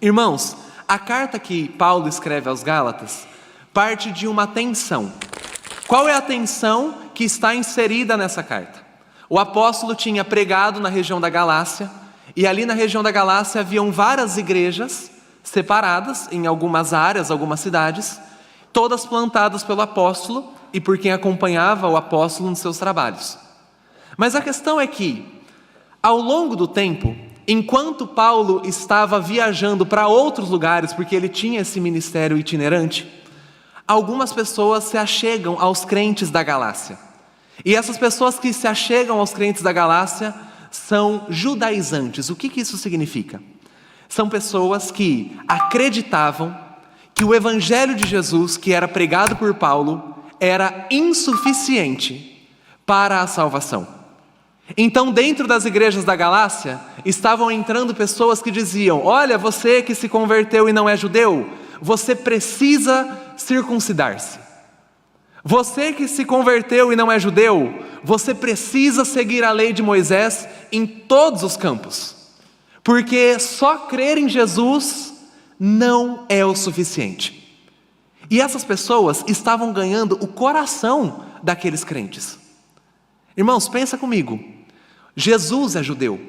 Irmãos, a carta que Paulo escreve aos Gálatas parte de uma tensão. Qual é a tensão que está inserida nessa carta? O apóstolo tinha pregado na região da Galácia, e ali na região da Galácia haviam várias igrejas separadas em algumas áreas, algumas cidades, todas plantadas pelo apóstolo e por quem acompanhava o apóstolo nos seus trabalhos. Mas a questão é que, ao longo do tempo, enquanto Paulo estava viajando para outros lugares, porque ele tinha esse ministério itinerante, algumas pessoas se achegam aos crentes da Galácia. E essas pessoas que se achegam aos crentes da Galácia são judaizantes. O que isso significa? São pessoas que acreditavam que o evangelho de Jesus, que era pregado por Paulo, era insuficiente para a salvação. Então, dentro das igrejas da Galácia, estavam entrando pessoas que diziam: olha, você que se converteu e não é judeu, você precisa circuncidar-se. Você que se converteu e não é judeu, você precisa seguir a lei de Moisés em todos os campos. Porque só crer em Jesus não é o suficiente. E essas pessoas estavam ganhando o coração daqueles crentes. Irmãos, pensa comigo. Jesus é judeu.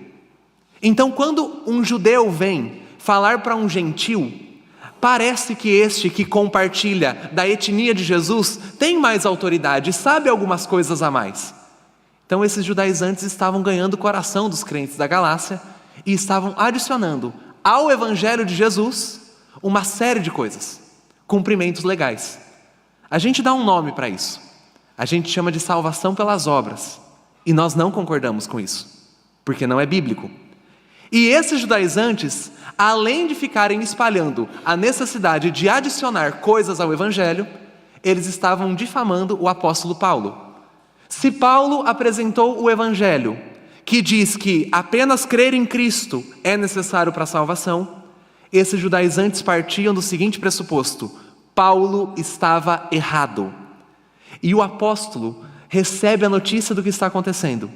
Então, quando um judeu vem falar para um gentil, parece que este que compartilha da etnia de Jesus tem mais autoridade, sabe algumas coisas a mais. Então esses judaizantes estavam ganhando o coração dos crentes da Galácia e estavam adicionando ao evangelho de Jesus uma série de coisas, cumprimentos legais. A gente dá um nome para isso. A gente chama de salvação pelas obras. E nós não concordamos com isso, porque não é bíblico. E esses judaizantes, além de ficarem espalhando a necessidade de adicionar coisas ao evangelho, eles estavam difamando o apóstolo Paulo. Se Paulo apresentou o evangelho, que diz que apenas crer em Cristo é necessário para a salvação, esses judaizantes partiam do seguinte pressuposto: Paulo estava errado. E o apóstolo recebe a notícia do que está acontecendo.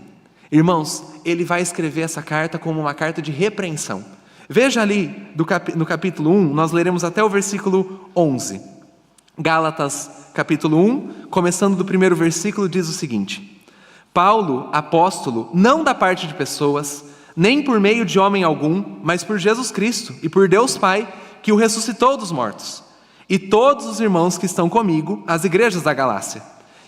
Irmãos, ele vai escrever essa carta como uma carta de repreensão. Veja ali no capítulo 1, nós leremos até o versículo 11. Gálatas capítulo 1, começando do primeiro versículo, diz o seguinte: Paulo, apóstolo, não da parte de pessoas, nem por meio de homem algum, mas por Jesus Cristo e por Deus Pai, que o ressuscitou dos mortos, e todos os irmãos que estão comigo, as igrejas da Galácia.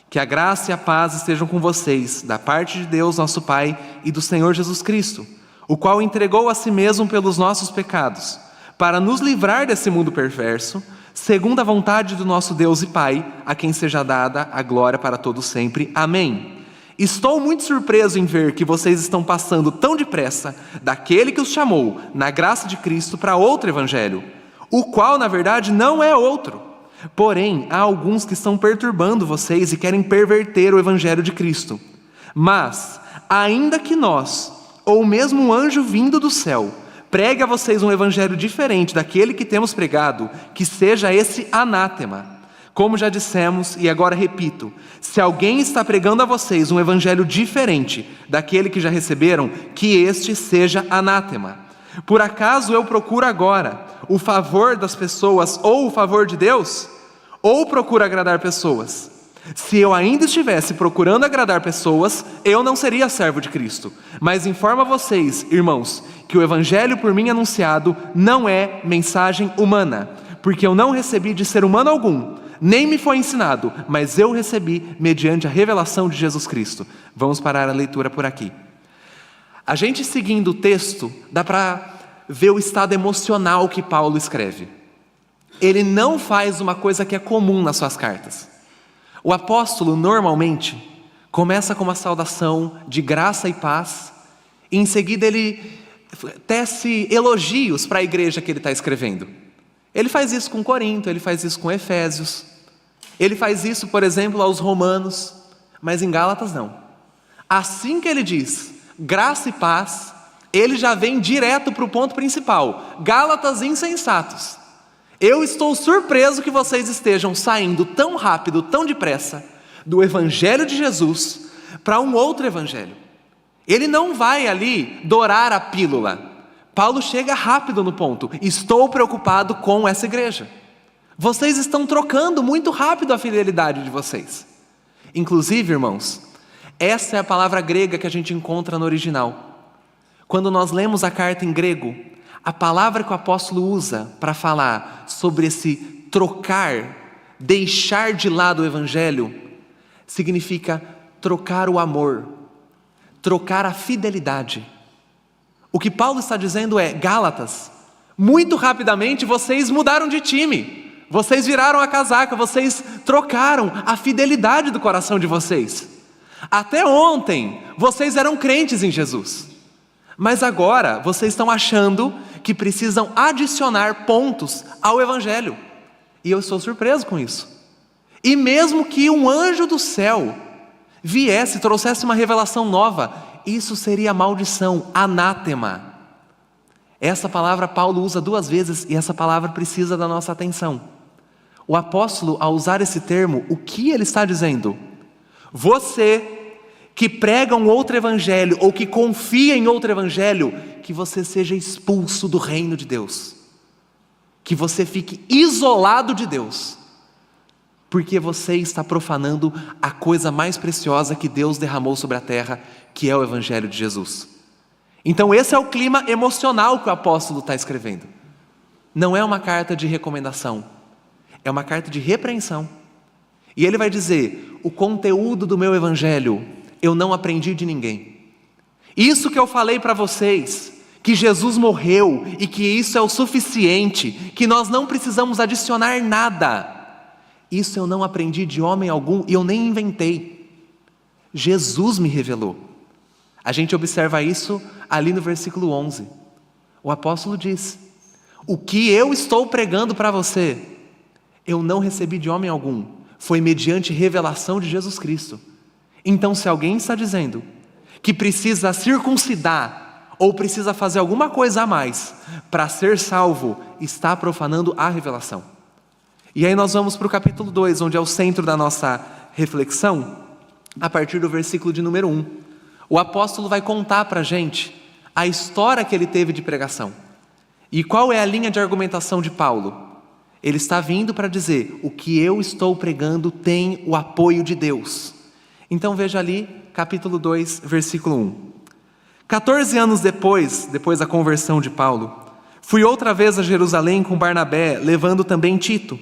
Que a graça e a paz estejam com vocês, da parte de Deus nosso Pai e do Senhor Jesus Cristo, o qual entregou a si mesmo pelos nossos pecados, para nos livrar desse mundo perverso, segundo a vontade do nosso Deus e Pai, a quem seja dada a glória para todos sempre. Amém. Estou muito surpreso em ver que vocês estão passando tão depressa daquele que os chamou, na graça de Cristo, para outro evangelho, o qual, na verdade, não é outro. Porém, há alguns que estão perturbando vocês e querem perverter o evangelho de Cristo. Mas, ainda que nós, ou mesmo um anjo vindo do céu, pregue a vocês um evangelho diferente daquele que temos pregado, que seja esse anátema. Como já dissemos, e agora repito, se alguém está pregando a vocês um evangelho diferente daquele que já receberam, que este seja anátema. Por acaso eu procuro agora o favor das pessoas ou o favor de Deus? Ou procuro agradar pessoas? Se eu ainda estivesse procurando agradar pessoas, eu não seria servo de Cristo. Mas informo a vocês, irmãos, que o evangelho por mim anunciado não é mensagem humana, porque eu não recebi de ser humano algum, nem me foi ensinado, mas eu recebi mediante a revelação de Jesus Cristo. Vamos parar a leitura por aqui. A gente seguindo o texto, dá para ver o estado emocional que Paulo escreve. Ele não faz uma coisa que é comum nas suas cartas. O apóstolo normalmente começa com uma saudação de graça e paz, e em seguida ele tece elogios para a igreja que ele está escrevendo. Ele faz isso com Corinto, ele faz isso com Efésios, ele faz isso, por exemplo, aos romanos, mas em Gálatas não. Assim que ele diz graça e paz, ele já vem direto para o ponto principal: Gálatas insensatos, eu estou surpreso que vocês estejam saindo tão rápido, tão depressa, do evangelho de Jesus para um outro evangelho. Ele não vai ali dourar a pílula Paulo chega rápido no ponto: estou preocupado com essa igreja. Vocês estão trocando muito rápido a fidelidade de vocês. Inclusive, irmãos, essa é a palavra grega que a gente encontra no original. Quando nós lemos a carta em grego, a palavra que o apóstolo usa para falar sobre esse trocar, deixar de lado o evangelho, significa trocar o amor, trocar a fidelidade. O que Paulo está dizendo é: Gálatas, muito rapidamente vocês mudaram de time. Vocês viraram a casaca, vocês trocaram a fidelidade do coração de vocês. Até ontem, vocês eram crentes em Jesus. Mas agora, vocês estão achando que precisam adicionar pontos ao Evangelho. E eu estou surpreso com isso. E mesmo que um anjo do céu viesse e trouxesse uma revelação nova, isso seria maldição, anátema. Essa palavra Paulo usa 2 vezes e essa palavra precisa da nossa atenção. O apóstolo, ao usar esse termo, o que ele está dizendo? Você que prega um outro evangelho ou que confia em outro evangelho, que você seja expulso do reino de Deus. Que você fique isolado de Deus. Porque você está profanando a coisa mais preciosa que Deus derramou sobre a terra, que é o evangelho de Jesus. Então esse é o clima emocional que o apóstolo está escrevendo. Não é uma carta de recomendação. É uma carta de repreensão. E ele vai dizer: o conteúdo do meu evangelho eu não aprendi de ninguém. Isso que eu falei para vocês, que Jesus morreu e que isso é o suficiente, que nós não precisamos adicionar nada, isso eu não aprendi de homem algum e eu nem inventei. Jesus me revelou. A gente observa isso ali no versículo 11. O apóstolo diz: o que eu estou pregando para você, eu não recebi de homem algum, foi mediante revelação de Jesus Cristo. Então, se alguém está dizendo que precisa circuncidar ou precisa fazer alguma coisa a mais para ser salvo, está profanando a revelação. E aí nós vamos para o capítulo 2, onde é o centro da nossa reflexão, a partir do versículo de número 1. O apóstolo vai contar para a gente a história que ele teve de pregação. E qual é a linha de argumentação de Paulo? Ele está vindo para dizer: o que eu estou pregando tem o apoio de Deus. Então veja ali, capítulo 2, versículo 1. 14 anos depois da conversão de Paulo, fui outra vez a Jerusalém com Barnabé, levando também Tito.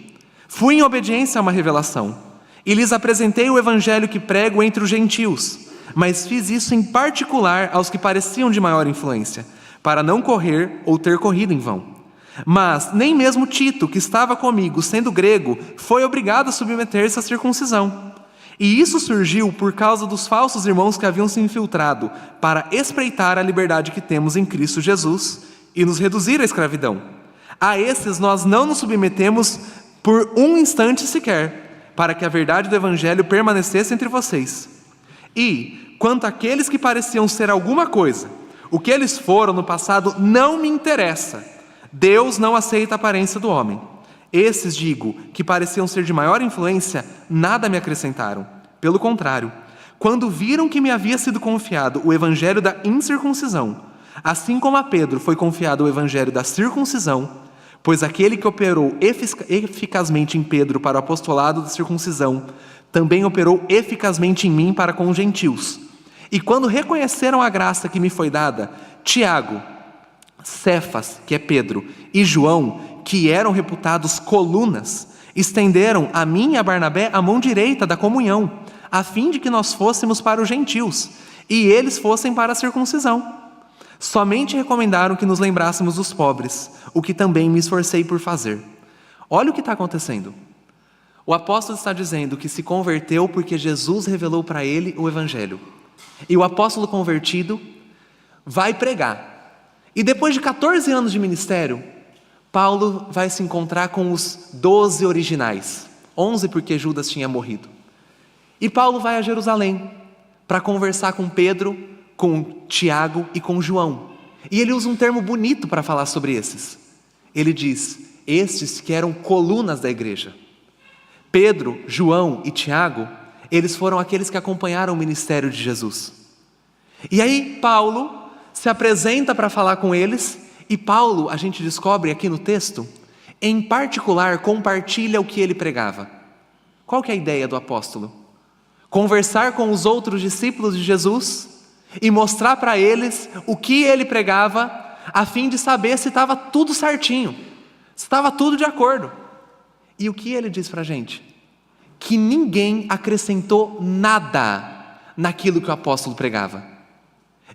Fui em obediência a uma revelação, e lhes apresentei o evangelho que prego entre os gentios, mas fiz isso em particular aos que pareciam de maior influência, para não correr ou ter corrido em vão. Mas nem mesmo Tito, que estava comigo, sendo grego, foi obrigado a submeter-se à circuncisão. E isso surgiu por causa dos falsos irmãos que haviam se infiltrado para espreitar a liberdade que temos em Cristo Jesus e nos reduzir à escravidão. A esses nós não nos submetemos por um instante sequer, para que a verdade do evangelho permanecesse entre vocês. E, quanto àqueles que pareciam ser alguma coisa, o que eles foram no passado não me interessa. Deus não aceita a aparência do homem. Esses, digo, que pareciam ser de maior influência, nada me acrescentaram. Pelo contrário, quando viram que me havia sido confiado o evangelho da incircuncisão, assim como a Pedro foi confiado o evangelho da circuncisão, pois aquele que operou eficazmente em Pedro para o apostolado da circuncisão, também operou eficazmente em mim para com os gentios. E quando reconheceram a graça que me foi dada, Tiago, Cefas, que é Pedro, e João, que eram reputados colunas, estenderam a mim e a Barnabé a mão direita da comunhão, a fim de que nós fôssemos para os gentios, e eles fossem para a circuncisão. Somente recomendaram que nos lembrássemos dos pobres, o que também me esforcei por fazer. Olha o que está acontecendo. O apóstolo está dizendo que se converteu porque Jesus revelou para ele o evangelho. E o apóstolo convertido vai pregar. E depois de 14 anos de ministério, Paulo vai se encontrar com os 12 originais. 11 porque Judas tinha morrido. E Paulo vai a Jerusalém para conversar com Pedro, com Tiago e com João. E ele usa um termo bonito para falar sobre esses. Ele diz: estes que eram colunas da igreja. Pedro, João e Tiago, eles foram aqueles que acompanharam o ministério de Jesus. E aí Paulo se apresenta para falar com eles E Paulo, a gente descobre aqui no texto, em particular, compartilha o que ele pregava. Qual que é a ideia do apóstolo? Conversar com os outros discípulos de Jesus e mostrar para eles o que ele pregava, a fim de saber se estava tudo certinho, se estava tudo de acordo. E o que ele diz para a gente? Que ninguém acrescentou nada naquilo que o apóstolo pregava.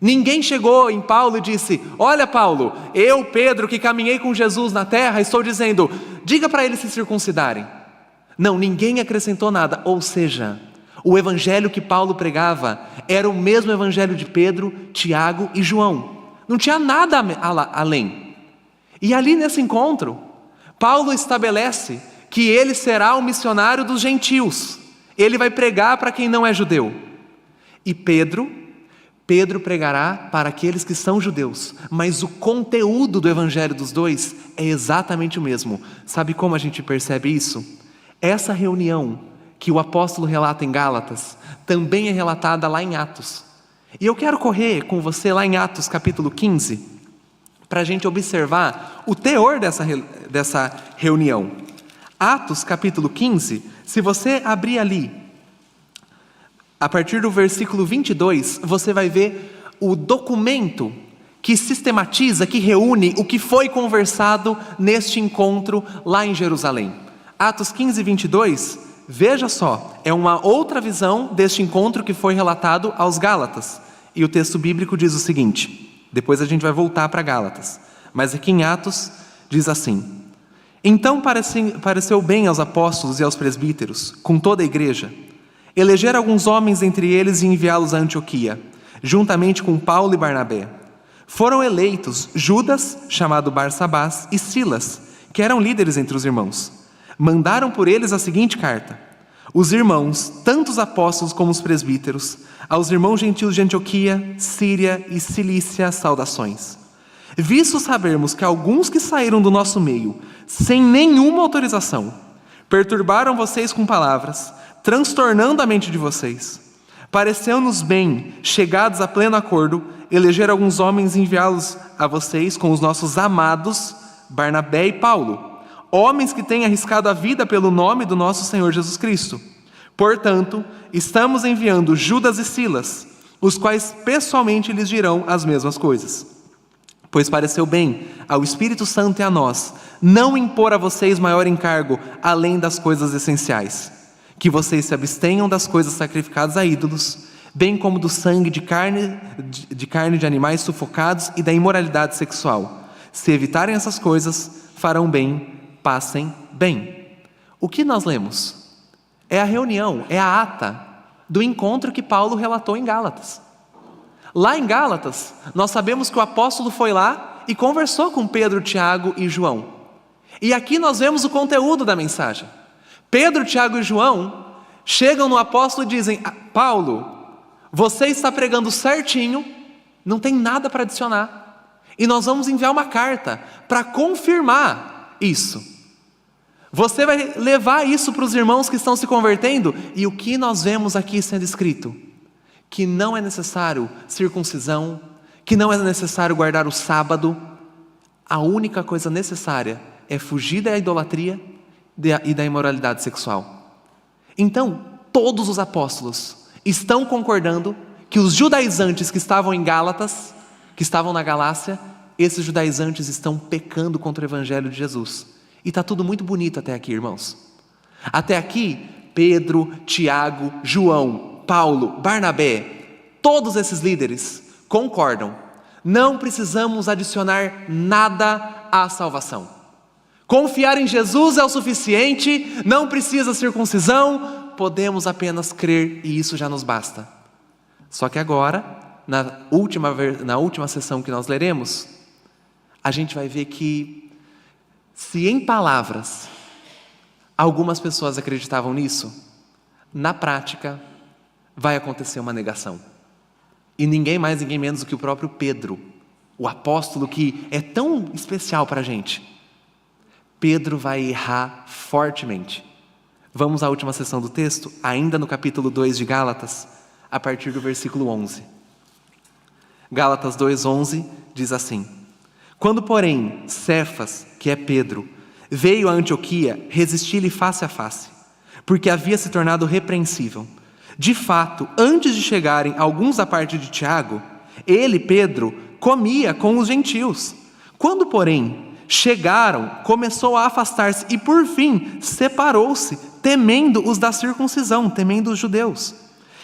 Ninguém chegou em Paulo e disse: olha Paulo, eu, Pedro, que caminhei com Jesus na terra, estou dizendo, diga para eles se circuncidarem. Não, ninguém acrescentou nada. Ou seja, o evangelho que Paulo pregava era o mesmo evangelho de Pedro, Tiago e João. Não tinha nada além. E ali nesse encontro, Paulo estabelece que ele será o missionário dos gentios. Ele vai pregar para quem não é judeu. E Pedro pregará para aqueles que são judeus, mas o conteúdo do evangelho dos dois é exatamente o mesmo. Sabe como a gente percebe isso? Essa reunião que o apóstolo relata em Gálatas, também é relatada lá em Atos. E eu quero correr com você lá em Atos capítulo 15, para a gente observar o teor dessa reunião. Atos capítulo 15, se você abrir ali, a partir do versículo 22, você vai ver o documento que sistematiza, que reúne o que foi conversado neste encontro lá em Jerusalém. Atos 15, 22, veja só, é uma outra visão deste encontro que foi relatado aos Gálatas. E o texto bíblico diz o seguinte, depois a gente vai voltar para Gálatas, mas aqui em Atos diz assim: então pareceu bem aos apóstolos e aos presbíteros, com toda a igreja, eleger alguns homens entre eles e enviá-los a Antioquia, juntamente com Paulo e Barnabé. Foram eleitos Judas, chamado Barsabás, e Silas, que eram líderes entre os irmãos. Mandaram por eles a seguinte carta: os irmãos, tanto os apóstolos como os presbíteros, aos irmãos gentios de Antioquia, Síria e Cilícia, saudações. Visto sabermos que alguns que saíram do nosso meio, sem nenhuma autorização, perturbaram vocês com palavras, transtornando a mente de vocês, pareceu-nos bem, chegados a pleno acordo, eleger alguns homens e enviá-los a vocês com os nossos amados Barnabé e Paulo, homens que têm arriscado a vida pelo nome do nosso Senhor Jesus Cristo. Portanto, estamos enviando Judas e Silas, os quais pessoalmente lhes dirão as mesmas coisas. Pois pareceu bem ao Espírito Santo e a nós não impor a vocês maior encargo além das coisas essenciais, que vocês se abstenham das coisas sacrificadas a ídolos, bem como do sangue de carne de animais sufocados e da imoralidade sexual. Se evitarem essas coisas, farão bem, passem bem. O que nós lemos? É a reunião, é a ata do encontro que Paulo relatou em Gálatas. Lá em Gálatas, nós sabemos que o apóstolo foi lá e conversou com Pedro, Tiago e João. E aqui nós vemos o conteúdo da mensagem. Pedro, Tiago e João chegam no apóstolo e dizem: Paulo, você está pregando certinho, não tem nada para adicionar. E nós vamos enviar uma carta para confirmar isso. Você vai levar isso para os irmãos que estão se convertendo. E o que nós vemos aqui sendo escrito? Que não é necessário circuncisão, que não é necessário guardar o sábado. A única coisa necessária é fugir da idolatria e da imoralidade sexual. Então, todos os apóstolos estão concordando que os judaizantes que estavam em Gálatas, que estavam na Galácia, esses judaizantes estão pecando contra o evangelho de Jesus. E está tudo muito bonito até aqui, irmãos. Até aqui, Pedro, Tiago, João, Paulo, Barnabé, todos esses líderes concordam. Não precisamos adicionar nada à salvação. Confiar em Jesus é o suficiente, não precisa circuncisão, podemos apenas crer e isso já nos basta. Só que agora, na última sessão que nós leremos, a gente vai ver que, se em palavras algumas pessoas acreditavam nisso, na prática vai acontecer uma negação. E ninguém mais, ninguém menos do que o próprio Pedro, o apóstolo que é tão especial para a gente. Pedro vai errar fortemente. Vamos à última sessão do texto, ainda no capítulo 2 de Gálatas, a partir do versículo 11. Gálatas 2:11 diz assim: Quando, porém, Cefas, que é Pedro, veio a Antioquia, resisti-lhe face a face, porque havia se tornado repreensível. De fato, antes de chegarem alguns da parte de Tiago, ele, Pedro, comia com os gentios. Quando, porém, chegaram, começou a afastar-se e, por fim, separou-se, temendo os da circuncisão, temendo os judeus.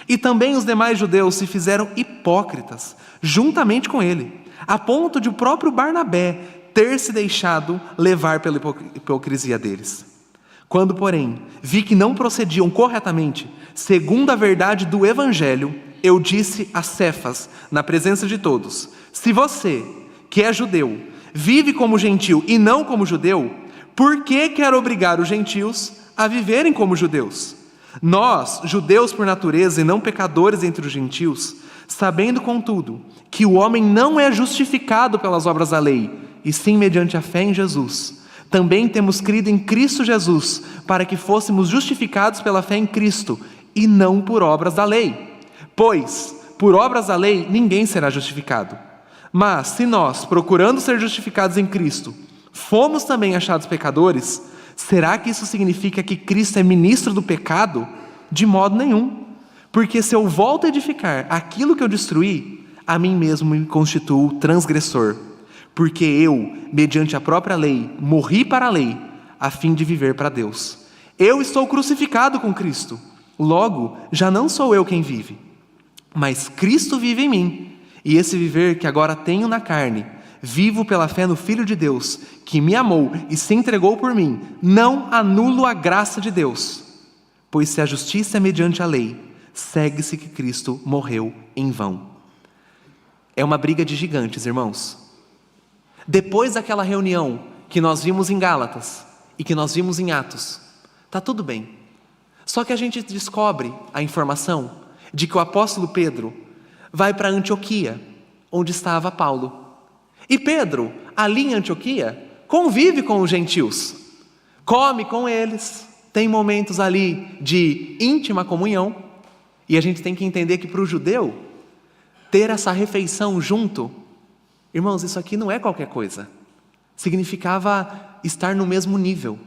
E também os demais judeus se fizeram hipócritas, juntamente com ele, a ponto de o próprio Barnabé ter se deixado levar pela hipocrisia deles. Quando, porém, vi que não procediam corretamente, segundo a verdade do Evangelho, eu disse a Cefas, na presença de todos: se você, que é judeu, vive como gentio e não como judeu, por que quer obrigar os gentios a viverem como judeus? Nós, judeus por natureza e não pecadores entre os gentios, sabendo, contudo, que o homem não é justificado pelas obras da lei, e sim mediante a fé em Jesus, também temos crido em Cristo Jesus, para que fôssemos justificados pela fé em Cristo, e não por obras da lei. Pois, por obras da lei, ninguém será justificado. Mas, se nós, procurando ser justificados em Cristo, fomos também achados pecadores, será que isso significa que Cristo é ministro do pecado? De modo nenhum. Porque se eu volto a edificar aquilo que eu destruí, a mim mesmo me constituo transgressor. Porque eu, mediante a própria lei, morri para a lei, a fim de viver para Deus. Eu estou crucificado com Cristo. Logo, já não sou eu quem vive, mas Cristo vive em mim. E esse viver que agora tenho na carne, vivo pela fé no Filho de Deus, que me amou e se entregou por mim, não anulo a graça de Deus. Pois se a justiça é mediante a lei, segue-se que Cristo morreu em vão. É uma briga de gigantes, irmãos. Depois daquela reunião que nós vimos em Gálatas e que nós vimos em Atos, está tudo bem. Só que a gente descobre a informação de que o apóstolo Pedro vai para Antioquia, onde estava Paulo. E Pedro, ali em Antioquia, convive com os gentios, come com eles, tem momentos ali de íntima comunhão. E a gente tem que entender que para o judeu, ter essa refeição junto, irmãos, isso aqui não é qualquer coisa. Significava estar no mesmo nível.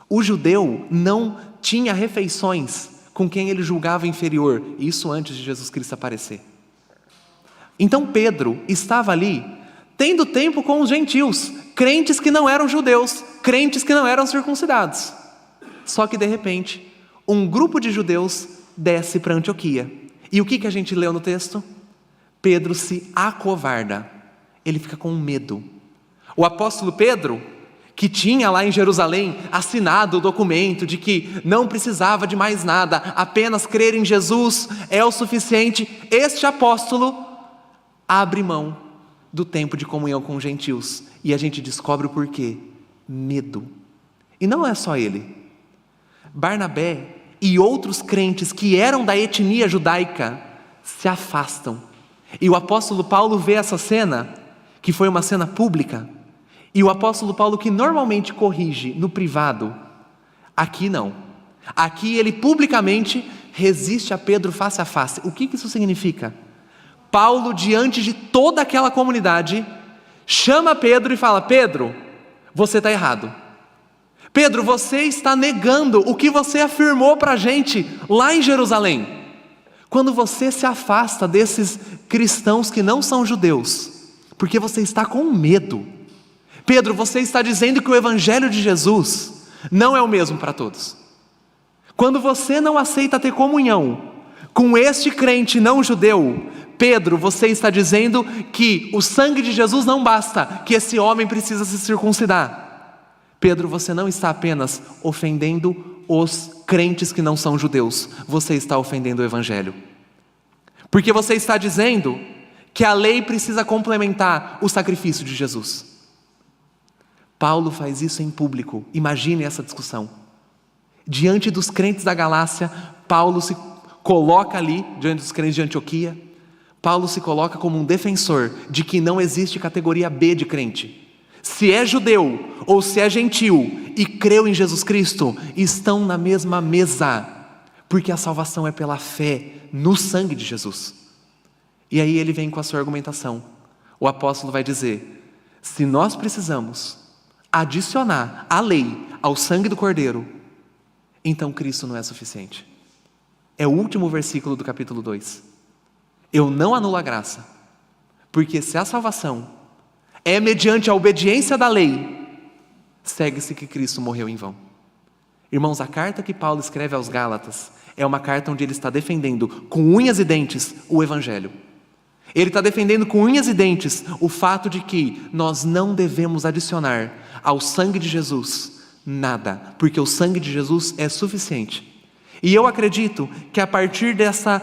O judeu não tinha refeições com quem ele julgava inferior, isso antes de Jesus Cristo aparecer. Então Pedro estava ali, tendo tempo com os gentios, crentes que não eram judeus, crentes que não eram circuncidados. Só que de repente, um grupo de judeus desce para Antioquia. E o que a gente leu no texto? Pedro se acovarda, ele fica com medo. O apóstolo Pedro, que tinha lá em Jerusalém assinado o documento de que não precisava de mais nada, apenas crer em Jesus é o suficiente, este apóstolo abre mão do tempo de comunhão com os gentios. E a gente descobre o porquê: medo. E não é só ele. Barnabé e outros crentes que eram da etnia judaica se afastam. E o apóstolo Paulo vê essa cena, que foi uma cena pública, e o apóstolo Paulo, que normalmente corrige no privado, aqui não. Aqui ele publicamente resiste a Pedro face a face. O que isso significa? Paulo, diante de toda aquela comunidade, chama Pedro e fala: Pedro, você está errado. Pedro, você está negando o que você afirmou para a gente lá em Jerusalém. Quando você se afasta desses cristãos que não são judeus, porque você está com medo. Pedro, você está dizendo que o evangelho de Jesus não é o mesmo para todos. Quando você não aceita ter comunhão com este crente não judeu, Pedro, você está dizendo que o sangue de Jesus não basta, que esse homem precisa se circuncidar. Pedro, você não está apenas ofendendo os crentes que não são judeus, você está ofendendo o evangelho. Porque você está dizendo que a lei precisa complementar o sacrifício de Jesus. Paulo faz isso em público. Imagine essa discussão. Diante dos crentes da Galácia, Paulo se coloca ali, diante dos crentes de Antioquia, Paulo se coloca como um defensor de que não existe categoria B de crente. Se é judeu ou se é gentil e creu em Jesus Cristo, estão na mesma mesa, porque a salvação é pela fé no sangue de Jesus. E aí ele vem com a sua argumentação. O apóstolo vai dizer: Se nós precisamos adicionar a lei ao sangue do Cordeiro, então Cristo não é suficiente. É o último versículo do capítulo 2. Eu não anulo a graça, porque se a salvação é mediante a obediência da lei, segue-se que Cristo morreu em vão. Irmãos, a carta que Paulo escreve aos Gálatas é uma carta onde ele está defendendo com unhas e dentes o Evangelho. Ele está defendendo com unhas e dentes o fato de que nós não devemos adicionar ao sangue de Jesus nada, porque o sangue de Jesus é suficiente. E eu acredito que a partir dessa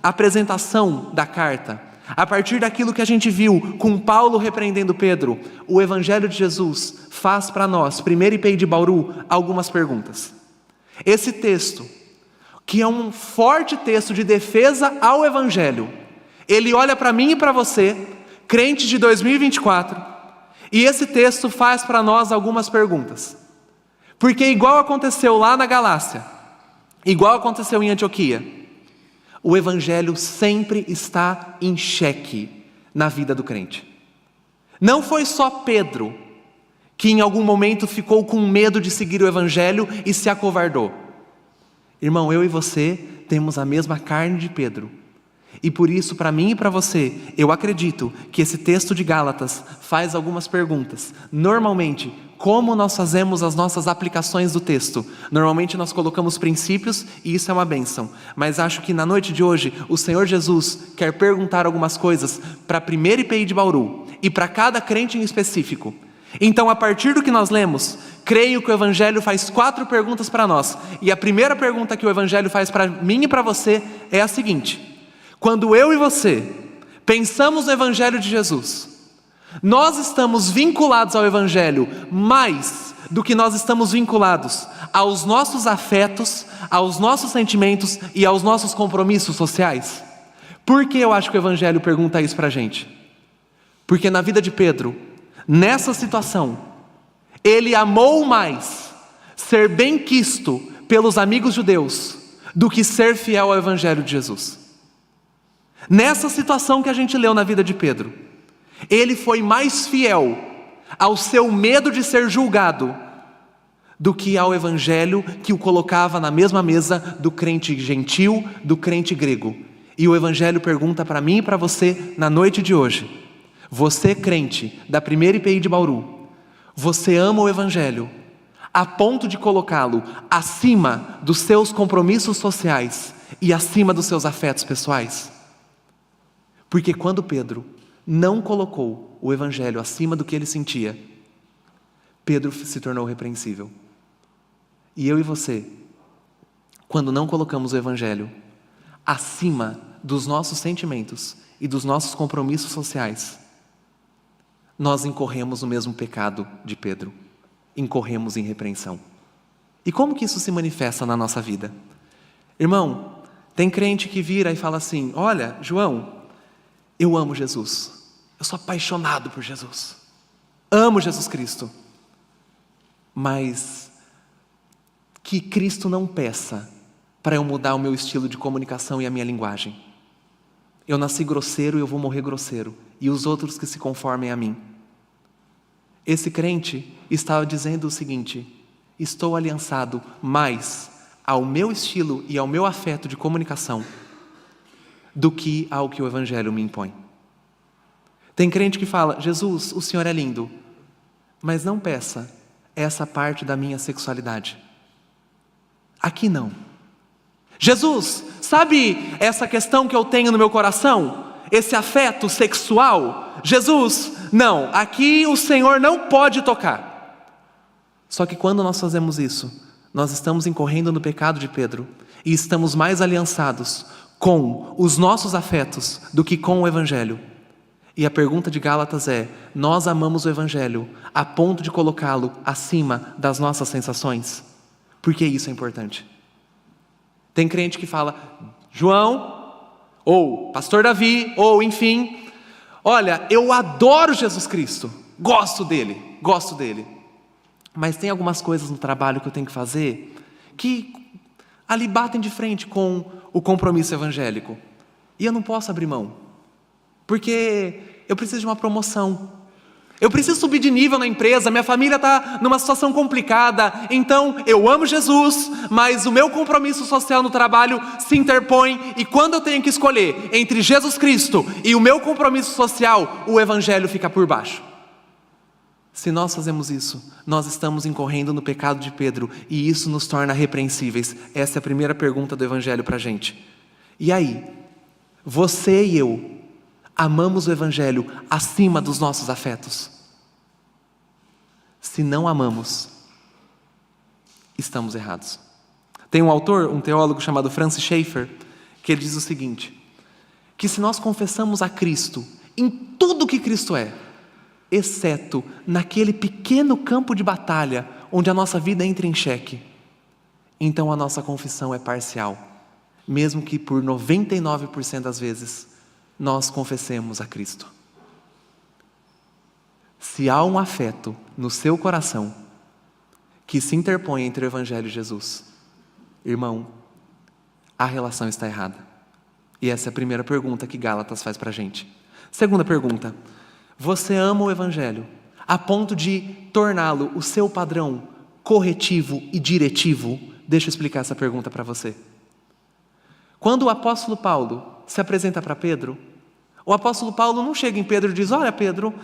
apresentação da carta, a partir daquilo que a gente viu com Paulo repreendendo Pedro, o Evangelho de Jesus faz para nós, primeiro IPI de Bauru, algumas perguntas. Esse texto, que é um forte texto de defesa ao Evangelho, ele olha para mim e para você, crente de 2024, e esse texto faz para nós algumas perguntas. Porque igual aconteceu lá na Galácia, igual aconteceu em Antioquia, o Evangelho sempre está em xeque na vida do crente. Não foi só Pedro que em algum momento ficou com medo de seguir o Evangelho e se acovardou. Irmão, eu e você temos a mesma carne de Pedro. E por isso, para mim e para você, eu acredito que esse texto de Gálatas faz algumas perguntas. Normalmente, como nós fazemos as nossas aplicações do texto? Normalmente nós colocamos princípios e isso é uma bênção. Mas acho que na noite de hoje, o Senhor Jesus quer perguntar algumas coisas para a primeira IPI de Bauru e para cada crente em específico. Então, a partir do que nós lemos, creio que o Evangelho faz 4 perguntas para nós. E a primeira pergunta que o Evangelho faz para mim e para você é a seguinte: quando eu e você pensamos no Evangelho de Jesus, nós estamos vinculados ao Evangelho mais do que nós estamos vinculados aos nossos afetos, aos nossos sentimentos e aos nossos compromissos sociais? Por que eu acho que o Evangelho pergunta isso para a gente? Porque na vida de Pedro, nessa situação, ele amou mais ser benquisto pelos amigos judeus do que ser fiel ao Evangelho de Jesus. Nessa situação que a gente leu na vida de Pedro, ele foi mais fiel ao seu medo de ser julgado do que ao Evangelho que o colocava na mesma mesa do crente gentil, do crente grego. E o Evangelho pergunta para mim e para você na noite de hoje: você, crente da primeira IPI de Bauru, você ama o Evangelho a ponto de colocá-lo acima dos seus compromissos sociais e acima dos seus afetos pessoais? Porque quando Pedro não colocou o Evangelho acima do que ele sentia, Pedro se tornou repreensível. E eu e você, quando não colocamos o Evangelho acima dos nossos sentimentos e dos nossos compromissos sociais, nós incorremos no mesmo pecado de Pedro, incorremos em repreensão. E como que isso se manifesta na nossa vida? Irmão, tem crente que vira e fala assim: olha, João, eu amo Jesus, eu sou apaixonado por Jesus, amo Jesus Cristo, mas que Cristo não peça para eu mudar o meu estilo de comunicação e a minha linguagem. Eu nasci grosseiro e eu vou morrer grosseiro, e os outros que se conformem a mim. Esse crente estava dizendo o seguinte: estou aliançado mais ao meu estilo e ao meu afeto de comunicação do que ao que o Evangelho me impõe. Tem crente que fala: Jesus, o Senhor é lindo, mas não peça essa parte da minha sexualidade. Aqui não. Jesus, sabe essa questão que eu tenho no meu coração? Esse afeto sexual? Jesus, não, aqui o Senhor não pode tocar. Só que quando nós fazemos isso, nós estamos incorrendo no pecado de Pedro e estamos mais aliançados com os nossos afetos do que com o Evangelho. E a pergunta de Gálatas é: nós amamos o Evangelho a ponto de colocá-lo acima das nossas sensações? Por que isso é importante? Tem crente que fala: João, ou Pastor Davi, ou enfim, olha, eu adoro Jesus Cristo, gosto dele, mas tem algumas coisas no trabalho que eu tenho que fazer que ali batem de frente com o compromisso evangélico, e eu não posso abrir mão, porque eu preciso de uma promoção, Eu preciso subir de nível na empresa, minha família está numa situação complicada, então eu amo Jesus, mas o meu compromisso social no trabalho se interpõe, e quando eu tenho que escolher entre Jesus Cristo e o meu compromisso social, o Evangelho fica por baixo. Se nós fazemos isso, nós estamos incorrendo no pecado de Pedro, e isso nos torna repreensíveis. Essa é a primeira pergunta do Evangelho para a gente. E aí, você e eu amamos o Evangelho acima dos nossos afetos? Se não amamos, estamos errados. Tem um autor, um teólogo chamado Francis Schaeffer, que ele diz o seguinte, que se nós confessamos a Cristo em tudo que Cristo é, exceto naquele pequeno campo de batalha onde a nossa vida entra em xeque, então a nossa confissão é parcial, mesmo que por 99% das vezes nós confessemos a Cristo. Se há um afeto no seu coração que se interpõe entre o Evangelho e Jesus, irmão, a relação está errada. E essa é a primeira pergunta que Gálatas faz para a gente. Segunda pergunta, você ama o Evangelho a ponto de torná-lo o seu padrão corretivo e diretivo? Deixa eu explicar essa pergunta para você. Quando o apóstolo Paulo se apresenta para Pedro, o apóstolo Paulo não chega em Pedro e diz, olha Pedro,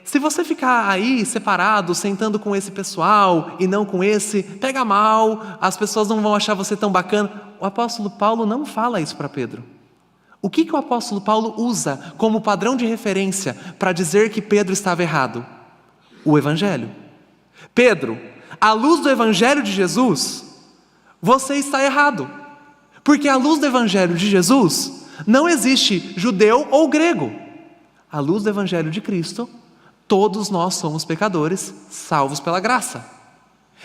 se você ficar aí separado, sentando com esse pessoal e não com esse, pega mal, as pessoas não vão achar você tão bacana. O apóstolo Paulo não fala isso para Pedro. O que o apóstolo Paulo usa como padrão de referência para dizer que Pedro estava errado? O Evangelho. Pedro, à luz do Evangelho de Jesus, você está errado. Porque à luz do Evangelho de Jesus, não existe judeu ou grego. À luz do Evangelho de Cristo, todos nós somos pecadores, salvos pela graça.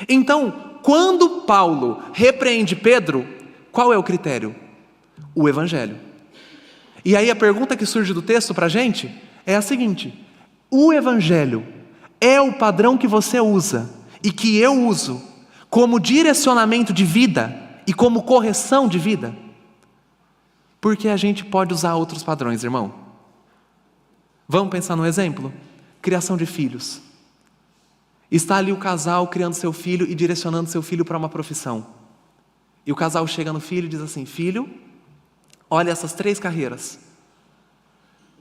Então, quando Paulo repreende Pedro, qual é o critério? O Evangelho. E aí a pergunta que surge do texto para a gente é a seguinte, o Evangelho é o padrão que você usa e que eu uso como direcionamento de vida e como correção de vida? Porque a gente pode usar outros padrões, irmão. Vamos pensar no exemplo? Criação de filhos. Está ali o casal criando seu filho e direcionando seu filho para uma profissão. E o casal chega no filho e diz assim, filho, olha essas 3 carreiras.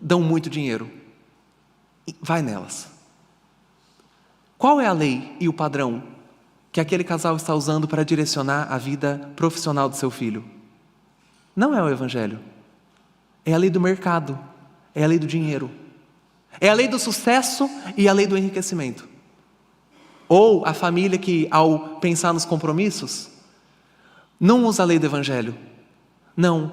Dão muito dinheiro. Vai nelas. Qual é a lei e o padrão que aquele casal está usando para direcionar a vida profissional do seu filho? Não é o Evangelho. É a lei do mercado. É a lei do dinheiro. É a lei do sucesso e a lei do enriquecimento. Ou a família que, ao pensar nos compromissos, não usa a lei do Evangelho. Não.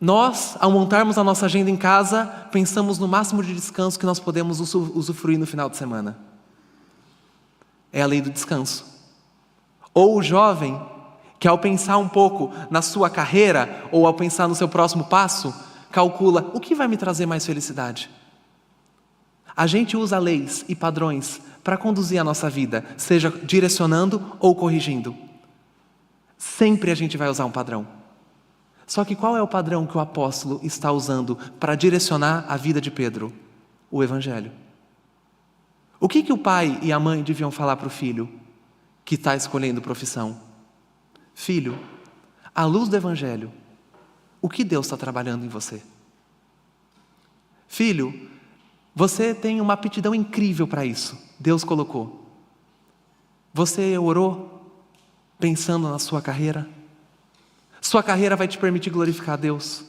Nós, ao montarmos a nossa agenda em casa, pensamos no máximo de descanso que nós podemos usufruir no final de semana. É a lei do descanso. Ou o jovem que, ao pensar um pouco na sua carreira, ou ao pensar no seu próximo passo, calcula, o que vai me trazer mais felicidade? A gente usa leis e padrões para conduzir a nossa vida, seja direcionando ou corrigindo. Sempre a gente vai usar um padrão. Só que qual é o padrão que o apóstolo está usando para direcionar a vida de Pedro? O Evangelho. O que o pai e a mãe deviam falar para o filho que está escolhendo profissão? Filho, à luz do Evangelho, o que Deus está trabalhando em você? Filho, você tem uma aptidão incrível para isso. Deus colocou. Você orou pensando na sua carreira? Sua carreira vai te permitir glorificar a Deus?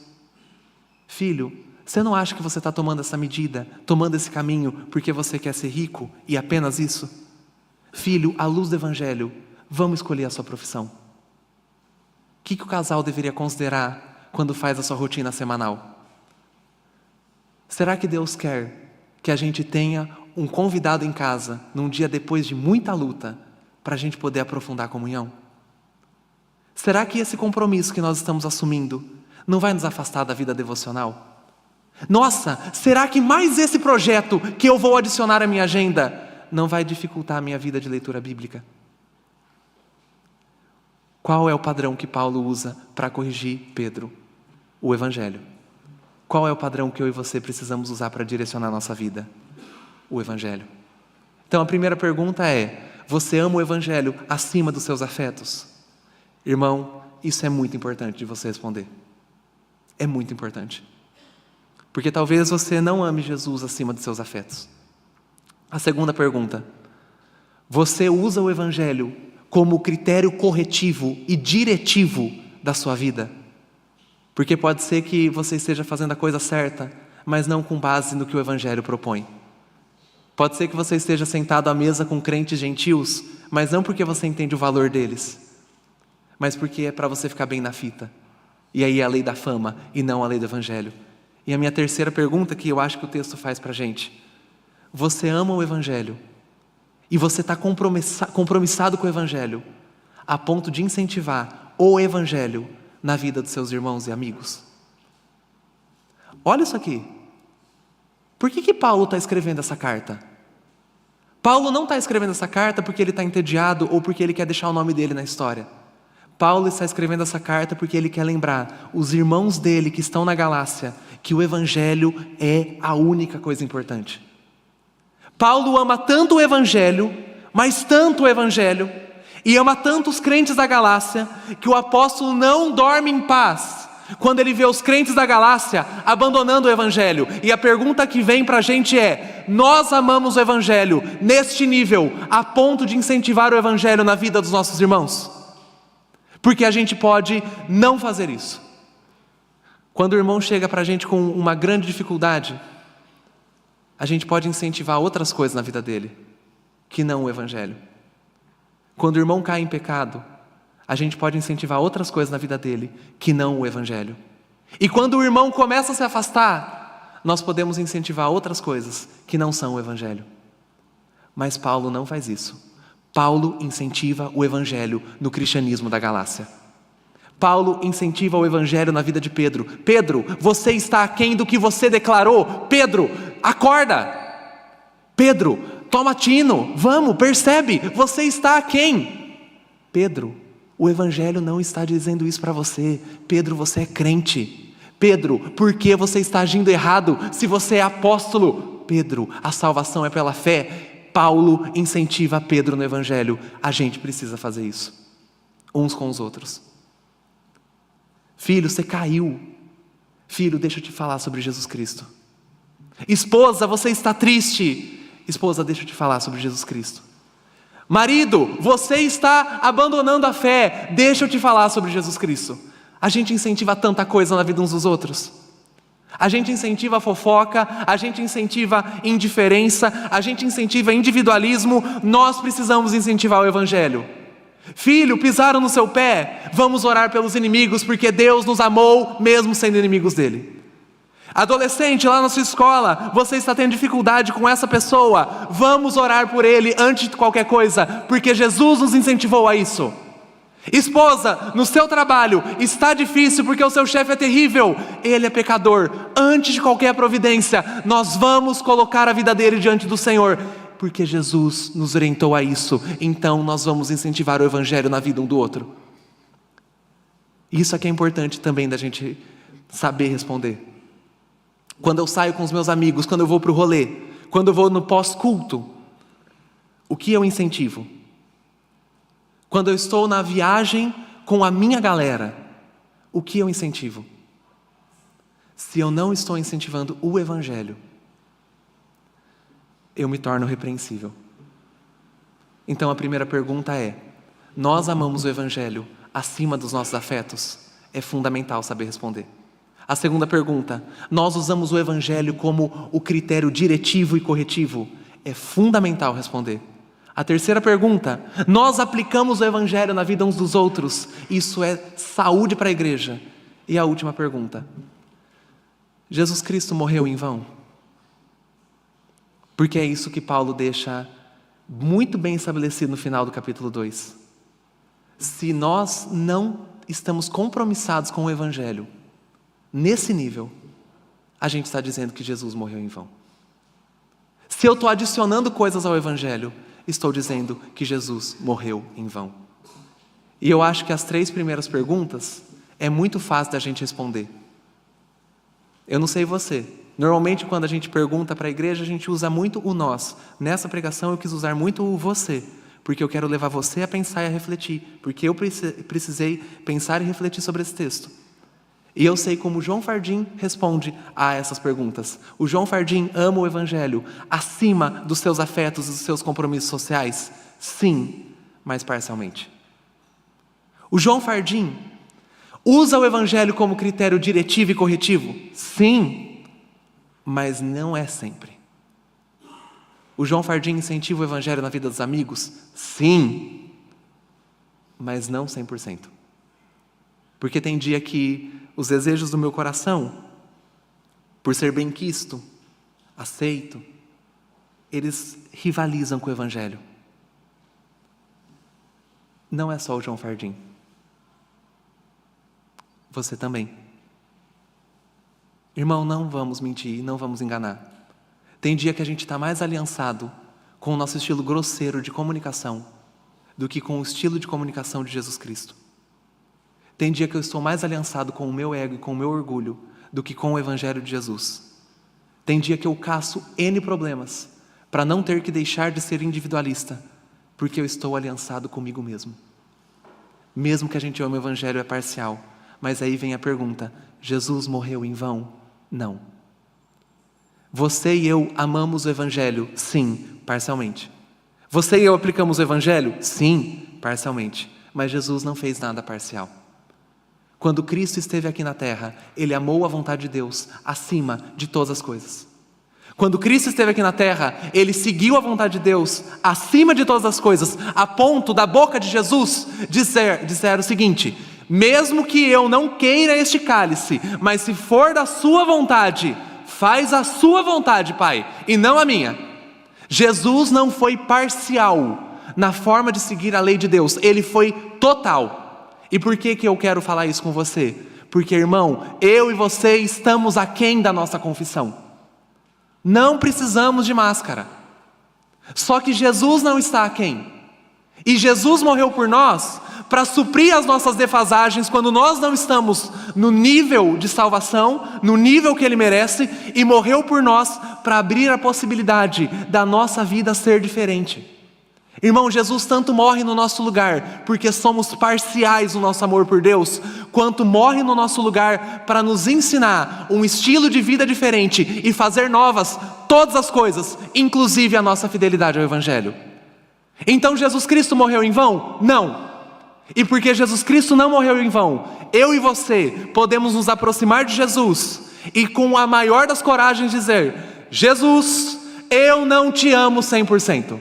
Filho, você não acha que você está tomando essa medida, tomando esse caminho, porque você quer ser rico e apenas isso? Filho, à luz do Evangelho, vamos escolher a sua profissão. O que o casal deveria considerar quando faz a sua rotina semanal? Será que Deus quer que a gente tenha um convidado em casa, num dia depois de muita luta, para a gente poder aprofundar a comunhão? Será que esse compromisso que nós estamos assumindo não vai nos afastar da vida devocional? Nossa, será que mais esse projeto que eu vou adicionar à minha agenda não vai dificultar a minha vida de leitura bíblica? Qual é o padrão que Paulo usa para corrigir Pedro? O Evangelho. Qual é o padrão que eu e você precisamos usar para direcionar a nossa vida? o Evangelho. Então a primeira pergunta é: você ama o Evangelho acima dos seus afetos? Irmão, isso é muito importante de você responder. É muito importante. Porque talvez você não ame Jesus acima dos seus afetos. A segunda pergunta: você usa o Evangelho como critério corretivo e diretivo da sua vida? Porque pode ser que você esteja fazendo a coisa certa, mas não com base no que o Evangelho propõe. Pode ser que você esteja sentado à mesa com crentes gentios, mas não porque você entende o valor deles, mas porque é para você ficar bem na fita. E aí é a lei da fama e não a lei do Evangelho. E a minha terceira pergunta, que eu acho que o texto faz para a gente: você ama o Evangelho e você está compromissado com o Evangelho a ponto de incentivar o Evangelho na vida dos seus irmãos e amigos? Olha isso aqui. Por que Paulo está escrevendo essa carta? Paulo não está escrevendo essa carta porque ele está entediado ou porque ele quer deixar o nome dele na história. Paulo está escrevendo essa carta porque ele quer lembrar os irmãos dele que estão na Galácia que o Evangelho é a única coisa importante. Paulo ama tanto o Evangelho, mas tanto o Evangelho, e ama tanto os crentes da Galácia, que o apóstolo não dorme em paz quando ele vê os crentes da Galácia abandonando o Evangelho. E a pergunta que vem para a gente é: nós amamos o Evangelho neste nível, a ponto de incentivar o Evangelho na vida dos nossos irmãos? Porque a gente pode não fazer isso. Quando o irmão chega para a gente com uma grande dificuldade, a gente pode incentivar outras coisas na vida dele, que não o Evangelho. Quando o irmão cai em pecado, a gente pode incentivar outras coisas na vida dele, que não o Evangelho. E quando o irmão começa a se afastar, nós podemos incentivar outras coisas, que não são o Evangelho. Mas Paulo não faz isso. Paulo incentiva o Evangelho no cristianismo da Galácia. Paulo incentiva o Evangelho na vida de Pedro. Pedro, você está aquém do que você declarou. Pedro, acorda. Pedro, toma tino. Vamos, percebe, você está aquém. Pedro, o Evangelho não está dizendo isso para você. Pedro, você é crente. Pedro, por que você está agindo errado se você é apóstolo? Pedro, a salvação é pela fé. Paulo incentiva Pedro no Evangelho. A gente precisa fazer isso, uns com os outros. Filho, você caiu. Filho, deixa eu te falar sobre Jesus Cristo. Esposa, você está triste. Esposa, deixa eu te falar sobre Jesus Cristo. Marido, você está abandonando a fé. Deixa eu te falar sobre Jesus Cristo. A gente incentiva tanta coisa na vida uns dos outros. A gente incentiva a fofoca, a gente incentiva indiferença, a gente incentiva individualismo. Nós precisamos incentivar o Evangelho. Filho, pisaram no seu pé? Vamos orar pelos inimigos, porque Deus nos amou mesmo sendo inimigos dele. Adolescente, lá na sua escola, você está tendo dificuldade com essa pessoa? Vamos orar por ele antes de qualquer coisa, porque Jesus nos incentivou a isso. Esposa, no seu trabalho está difícil porque o seu chefe é terrível, ele é pecador. Antes de qualquer providência, nós vamos colocar a vida dele diante do Senhor, porque Jesus nos orientou a isso. Então nós vamos incentivar o Evangelho na vida um do outro. Isso aqui é importante também da gente saber responder. Quando eu saio com os meus amigos, quando eu vou para o rolê, quando eu vou no pós-culto, o que eu incentivo? Quando eu estou na viagem com a minha galera, o que eu incentivo? Se eu não estou incentivando o Evangelho, eu me torno repreensível. Então a primeira pergunta é: nós amamos o Evangelho acima dos nossos afetos? É fundamental saber responder. A segunda pergunta: nós usamos o Evangelho como o critério diretivo e corretivo? É fundamental responder. A terceira pergunta: nós aplicamos o Evangelho na vida uns dos outros? Isso é saúde para a igreja. E a última pergunta: Jesus Cristo morreu em vão? Porque é isso que Paulo deixa muito bem estabelecido no final do capítulo 2. Se nós não estamos compromissados com o Evangelho, nesse nível, a gente está dizendo que Jesus morreu em vão. Se eu estou adicionando coisas ao Evangelho, estou dizendo que Jesus morreu em vão. E eu acho que as 3 primeiras perguntas é muito fácil da gente responder. Eu não sei você, Normalmente, quando a gente pergunta para a igreja, a gente usa muito o nós. Nessa pregação, eu quis usar muito o você, porque eu quero levar você a pensar e a refletir, porque eu precisei pensar e refletir sobre esse texto. E eu sei como o João Fardim responde a essas perguntas. O João Fardim ama o Evangelho acima dos seus afetos e dos seus compromissos sociais? Sim, mas parcialmente. O João Fardim usa o Evangelho como critério diretivo e corretivo? Sim, mas não é sempre. O João Fardim incentiva o Evangelho na vida dos amigos? Sim, mas não 100%. Porque tem dia que os desejos do meu coração, por ser benquisto, aceito, eles rivalizam com o Evangelho. Não é só o João Fardim. Você também. Irmão, não vamos mentir, não vamos enganar. Tem dia que a gente está mais aliançado com o nosso estilo grosseiro de comunicação do que com o estilo de comunicação de Jesus Cristo. Tem dia que eu estou mais aliançado com o meu ego e com o meu orgulho do que com o Evangelho de Jesus. Tem dia que eu caço N problemas para não ter que deixar de ser individualista, porque eu estou aliançado comigo mesmo. Mesmo que a gente ame o Evangelho, é parcial. Mas aí vem a pergunta: Jesus morreu em vão? Não. Você e eu amamos o Evangelho? Sim, parcialmente. Você e eu aplicamos o Evangelho? Sim, parcialmente. Mas Jesus não fez nada parcial. Quando Cristo esteve aqui na terra, Ele amou a vontade de Deus acima de todas as coisas. Quando Cristo esteve aqui na terra, Ele seguiu a vontade de Deus acima de todas as coisas, a ponto da boca de Jesus dizer o seguinte: mesmo que eu não queira este cálice, mas se for da sua vontade, faz a sua vontade, Pai, e não a minha. Jesus não foi parcial na forma de seguir a lei de Deus, Ele foi total. E por que eu quero falar isso com você? Porque, irmão, eu e você estamos aquém da nossa confissão. Não precisamos de máscara. Só que Jesus não está aquém. E Jesus morreu por nós para suprir as nossas defasagens quando nós não estamos no nível de salvação, no nível que Ele merece, e morreu por nós para abrir a possibilidade da nossa vida ser diferente. Irmão, Jesus tanto morre no nosso lugar porque somos parciais no nosso amor por Deus, quanto morre no nosso lugar para nos ensinar um estilo de vida diferente e fazer novas todas as coisas, inclusive a nossa fidelidade ao Evangelho. Então Jesus Cristo morreu em vão? Não. E porque Jesus Cristo não morreu em vão, eu e você podemos nos aproximar de Jesus e com a maior das coragens dizer: Jesus, eu não te amo 100%.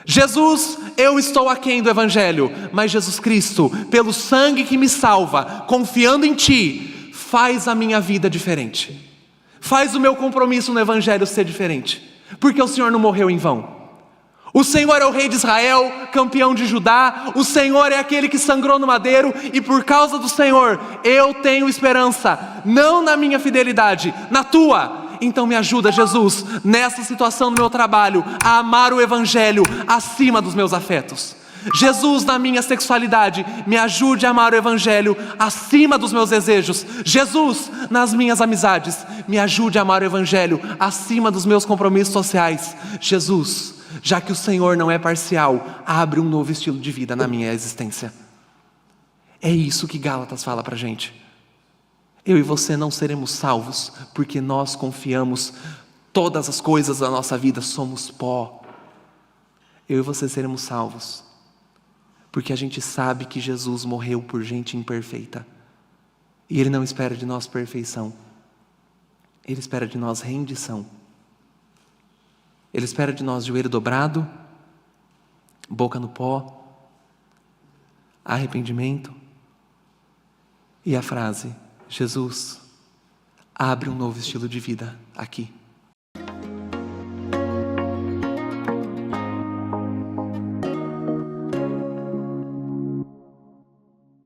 Jesus, eu estou aquém do Evangelho, mas Jesus Cristo, pelo sangue que me salva, confiando em Ti, faz a minha vida diferente. Faz o meu compromisso no Evangelho ser diferente, porque o Senhor não morreu em vão. O Senhor é o Rei de Israel, campeão de Judá. O Senhor é aquele que sangrou no madeiro. E por causa do Senhor, eu tenho esperança. Não na minha fidelidade, na Tua. Então me ajuda, Jesus, nessa situação do meu trabalho, a amar o Evangelho acima dos meus afetos. Jesus, na minha sexualidade, me ajude a amar o Evangelho acima dos meus desejos. Jesus, nas minhas amizades, me ajude a amar o Evangelho acima dos meus compromissos sociais. Jesus, já que o Senhor não é parcial, abre um novo estilo de vida na minha existência. É isso que Gálatas fala pra gente. Eu e você não seremos salvos porque nós confiamos todas as coisas da nossa vida, somos pó. Eu e você seremos salvos porque a gente sabe que Jesus morreu por gente imperfeita. E Ele não espera de nós perfeição. Ele espera de nós rendição. Ele espera de nós joelho dobrado, boca no pó, arrependimento e a frase: Jesus, abre um novo estilo de vida aqui.